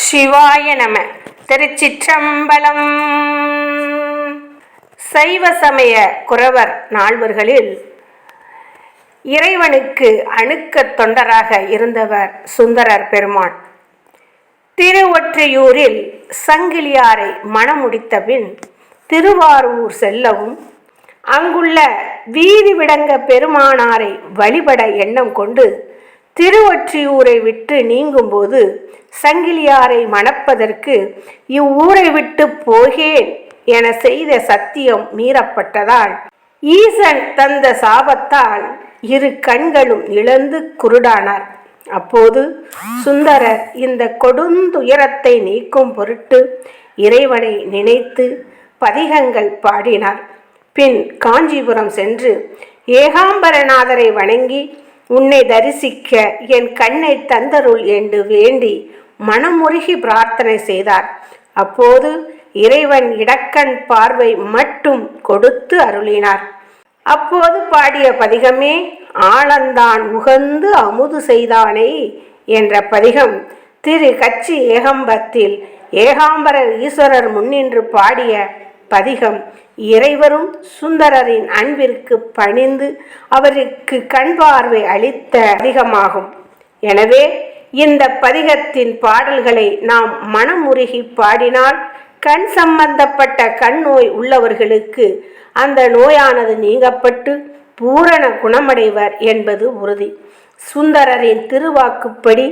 சிவாய நம. திருச்சிற்றம்பலம். சைவ சமய குரவர் நால்வர்களில் இறைவனுக்கு அணுக்க தொண்டராக இருந்தவர் சுந்தரர் பெருமான். திருவொற்றியூரில் சங்கிலியாரை மணமுடித்த பின் திருவாரூர் செல்லவும், அங்குள்ள வீதி விடங்க பெருமானாரை வழிபட எண்ணம் கொண்டு திருவொற்றியூரை விட்டு நீங்கும்போது சங்கிலியாரை மணப்பதற்கு இவ்வூரை விட்டு போகேன் என செய்த சத்தியம் மீறப்பட்டதால் ஈசன் தந்த சாபத்தால் இரு கண்களும் இழந்து குருடானார். அப்போது சுந்தரர் இந்த கொடுந்துயரத்தை நீக்கும் பொருட்டு இறைவனை நினைத்து பதிகங்கள் பாடினார். பின் காஞ்சிபுரம் சென்று ஏகாம்பரநாதரை வணங்கி, உன்னை தரிசிக்க என் கண்ணை தந்தருள் என்று வேண்டி மனமுருகி பிரார்த்தனை செய்தார். அப்போது இறைவன் இடக்கண் பார்வை மட்டும் கொடுத்து அருளினார். அப்போது பாடிய பதிகமே ஆளந்தான் உகந்து அமுது செய்தானே என்ற பதிகம். திரு கச்சி ஏகம்பத்தில் ஏகாம்பரர் ஈஸ்வரர் முன்னின்று பாடிய பதிகம் இறைவரும் சுந்தரரின் அன்பிற்கு பணிந்து அவருக்கு கண் பார்வை அளித்த பதிகமாகும். எனவே இந்த பதிகத்தின் பாடல்களை நாம் மனமுருகி பாடினால் கண் சம்பந்தப்பட்ட கண் நோய் உள்ளவர்களுக்கு அந்த நோயானது நீங்கப்பட்டு பூரண குணமடைவர் என்பது உறுதி. சுந்தரரின் திருவாக்குப்படி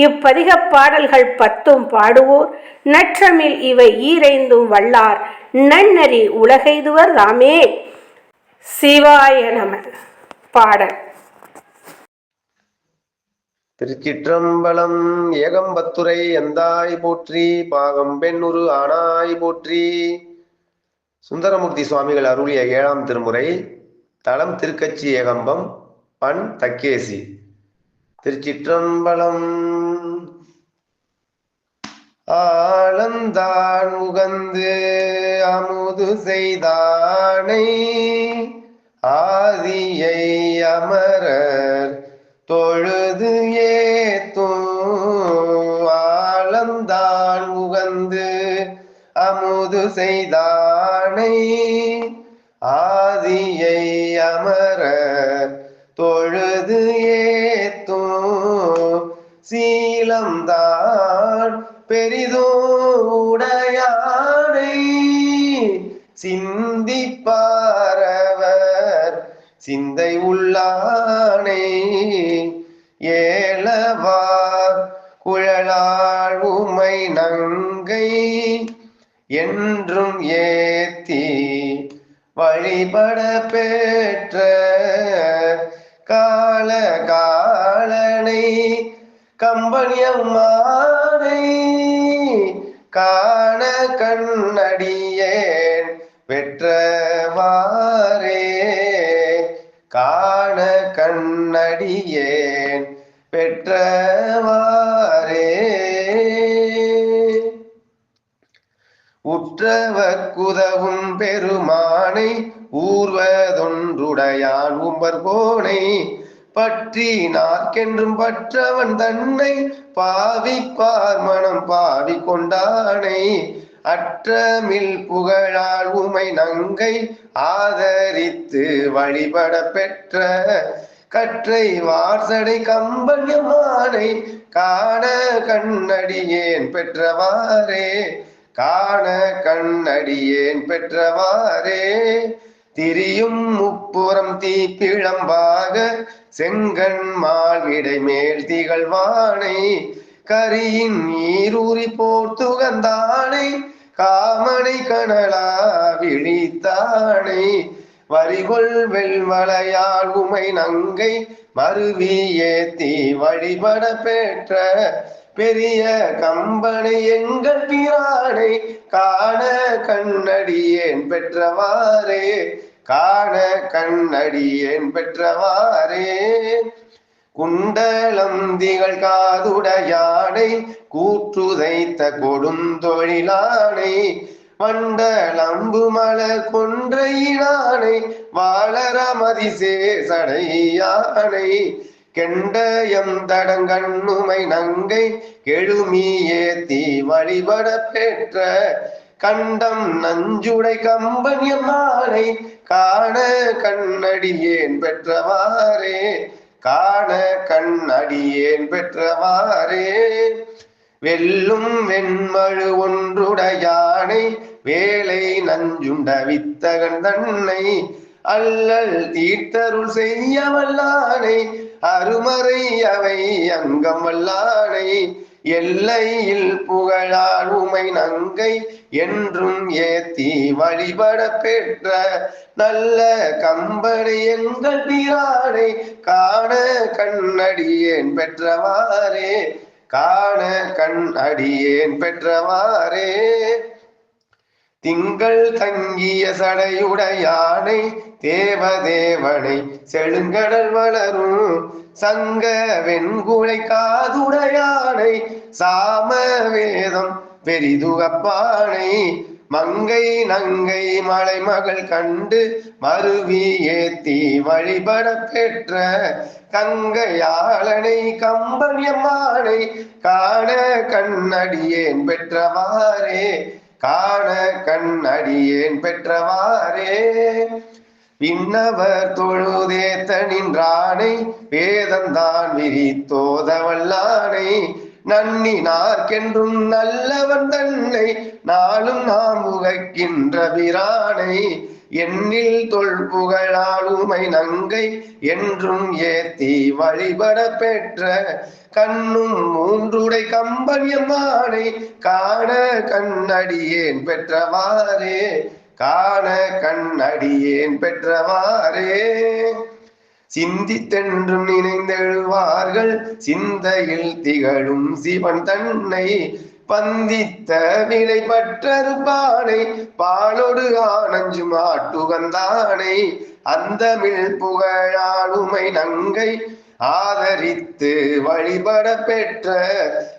இப்பதிக பாடல்கள் 10 பாடுவோர் நற்றமிழ் இவை ஈரைந்தும் வல்லார் நன்னறி உலகைதுவர் தாமே. சிவாய நம. பாடல். திருச்சிற்றம்பலம். ஏகம்பத்துரை எந்தாய் போற்றி, பாகம் பெண்ணுரு ஆனாய் போற்றி. சுந்தரமூர்த்தி சுவாமிகள் அருளிய 7ஆம் திருமுறை. தலம் திருக்கச்சி ஏகம்பம், பண் தக்கேசி. திருச்சிற்றம்பலம். ஆளந்தான் உகந்து அமுது செய்தானை, ஆதியை அமரர் தொழுது ஏத்தும். ஆளந்தான் உகந்து அமுது செய்தானை, ஆதியை அமரர் தொழுது ஏத்தும். சீலம்தான் பெரிதோ உடையானை, சிந்திப்பாரவர் சிந்தை உள்ளானை. ஏலவார் குழலாள் உமை நங்கை, என்றும் ஏத்தி வழிபட பெற்ற கால காலனை. கம்பனியம்மானை காண கண்ணடியேன் பெற்றவாரே, காண கண்ணடியேன் பெற்றவாரே. உற்றவர்க்குதவும் பெருமானை, ஊர்வதொன்றுடையான் உம்பர்கோனை. பற்றி நாற்கென்றும் பற்றவன் தன்னை, பாவிப்பார் மனம் பாவி கொண்டானை. அற்றமில் புகழால் உமை நங்கை, ஆதரித்து வழிபட பெற்ற கற்றை வார்சடை கம்பன்யமானை. காண கண்ணடியேன் பெற்றவாரே, காண கண்ணடியேன் பெற்றவாரே. திரியும் முப்புறம் தீப்பிழம்பாக, செங்கண் மால்விடை மேல் திகழ்வானை. கரியின் நீரூறி போர்த்துகந்தானை, காமனை கனலா விழித்தானை. வரிகொள் வெள்வளையாள் உமை நங்கை, மருவி ஏத்தி வழிபட பெற்ற பெரிய கம்பனை எங்கள் பிரானை. காண கண்ணடியேன் பெற்றவாரே, காண கண்ணடியேன் பெற்றவாரே. குண்டலம் திகழ் காதுடையானை, கூற்றுதைத்த கொடுந்தொழிலானை. மண்டலம்பு மலர் கொன்றையினானை, வாழரமதி சேசடையானை. கெண்டயம் தடங்கண்ணுமை நங்கை கெழுமி ஏத்தி வழிபட பெற்ற கண்டம் நஞ்சுடை கம்பனியம்மானை காண கண்ணடியேன் பெற்றவாறே காண கண்ணடியேன் பெற்றவாறே வெல்லும் வெண்மழு ஒன்றுடையானை வேலை நஞ்சுண்ட வித்தகன் தன்னை அல்லல் தீர்த்தருள் செய்ய வல்லானை அருமறை அவை அங்கம் வல்லானை எல்லையில் புகழால் உமை நங்கை என்றும் ஏத்தி வழிபட பெற்ற நல்ல கம்பனை எங்கள் பிரானை காண கண்ணடியேன் பெற்றவாறே காண கண்ணடியேன் பெற்றவாறே திங்கள் தங்கிய சடையுடையானை தேவதேவனை செழுங்கடல் வளரும் சங்க வெண்குழை காதுடையானை சாம வேதம் பெரிதுகப்பானை மங்கை நங்கை மலைமகள் கண்டு மருவி ஏத்தி வழிபட பெற்ற கங்கையாளனை கம்பனியம்மானை காண கண்ணடியேன் பெற்றவாறே காண கண்ணடியேன் பெற்றவாறே விண்ணவர் தொழுதேத்த நின்றானை வேதந்தான் விரித்தோத வல்லானை நன்னினார்க்கென்றும் நல்லவன் தன்னை நாளும் நாம் உகைக்கின்ற பிரானை எண்ணில் தொல்புகழாளுமை நங்கை என்றும் ஏத்தி வழிபட பெற்ற கண்ணும் மூன்றுடை கம்பனியம்மானை காண கண்ணடியேன் பெற்றவாறே காண கண்ணடியேன் பெற்றவாறே சிந்தித்தென்றும் நினைந்தெழுவார்கள் சிந்தையில் திகழும் சிவன் தன்னை பந்தித்த விலை பற்றறுப்பானை பாலொடு ஆனஞ்சு மாட்டுகந்தானை அந்தமிழ் புகழாளுமை நங்கை ஆதரித்து வழிபட பெற்ற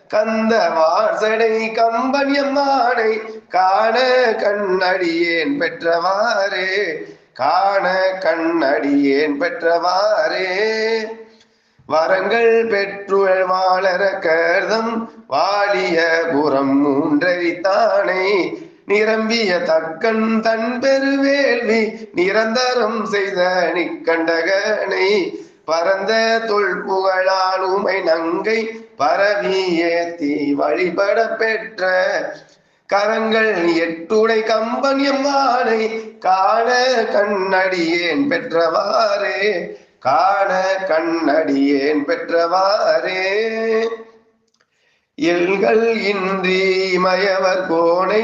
கந்த வாசடை கம்பனியம்மானை காண கண்ணடியேன் பெற்றவாறே காண கண்ணடியேன் பெற்றவாறே வரங்கள் பெற்றுள் வாழற கர்தம் வாழிய புறம் மூன்றரித்தானை நிரம்பிய தக்கன் தன் பெருவேள்வி நிரந்தரம் செய்த நிக்கண்டகனை பரந்த தொல்புகழாளுமை நங்கை பரவி ஏத்தி வழிபட பெற்ற கரங்கள் எட்டுடை கம்பனியம்மானை காண கண்ணடியேன் பெற்றவாறே காண கண்ணடியேன் பெற்றவாறே எல்கள் இன்றி மயவர் கோனை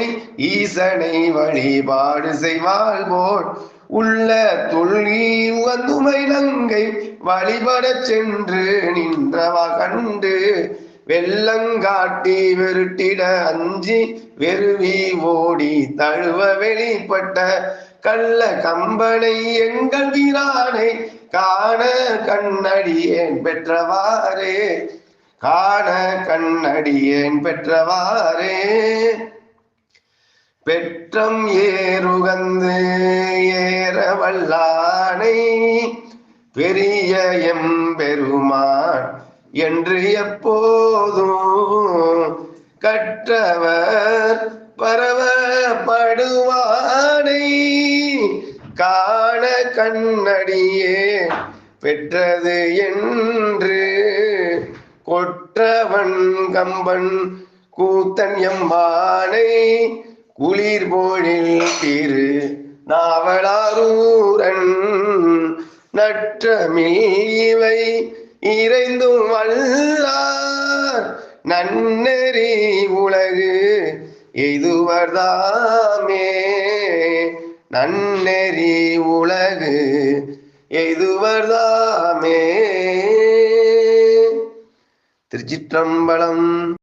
ஈசனை வழிபாடு செய்வாள் போல் உள்ள துள்ளி உகந்துமை நங்கை வழிபட சென்று நின்றவா கண்டு வெள்ளங்காட்டி வெருட்டிட அஞ்சி வெறுவி ஓடி தழுவ வெளிப்பட்ட கள்ள கம்பனை எங்கள் வீரானை காண கண்ணடியேன் பெற்றவாறே காண கண்ணடியேன் பெற்றவாறே பெற்றம் ஏறுகந்து ஏற வல்லானை பெரிய எம்பெருமான் என்று எப்போதும் கற்றவர் பரவப்படுவானை காண கண்ணடியே பெற்றது என்று கொற்றவன் கம்பன் கூத்தன் எம்மானை குளிர் போழில் திரு நாவலாரூரன் நற்றமிழ் இவை இறைந்தும் வல்லார் நன்னெறி உலகு எய்துவர்தாமே நன்னெறி உலகு எய்துவர்தாமே. திருச்சிற்றம்பலம்.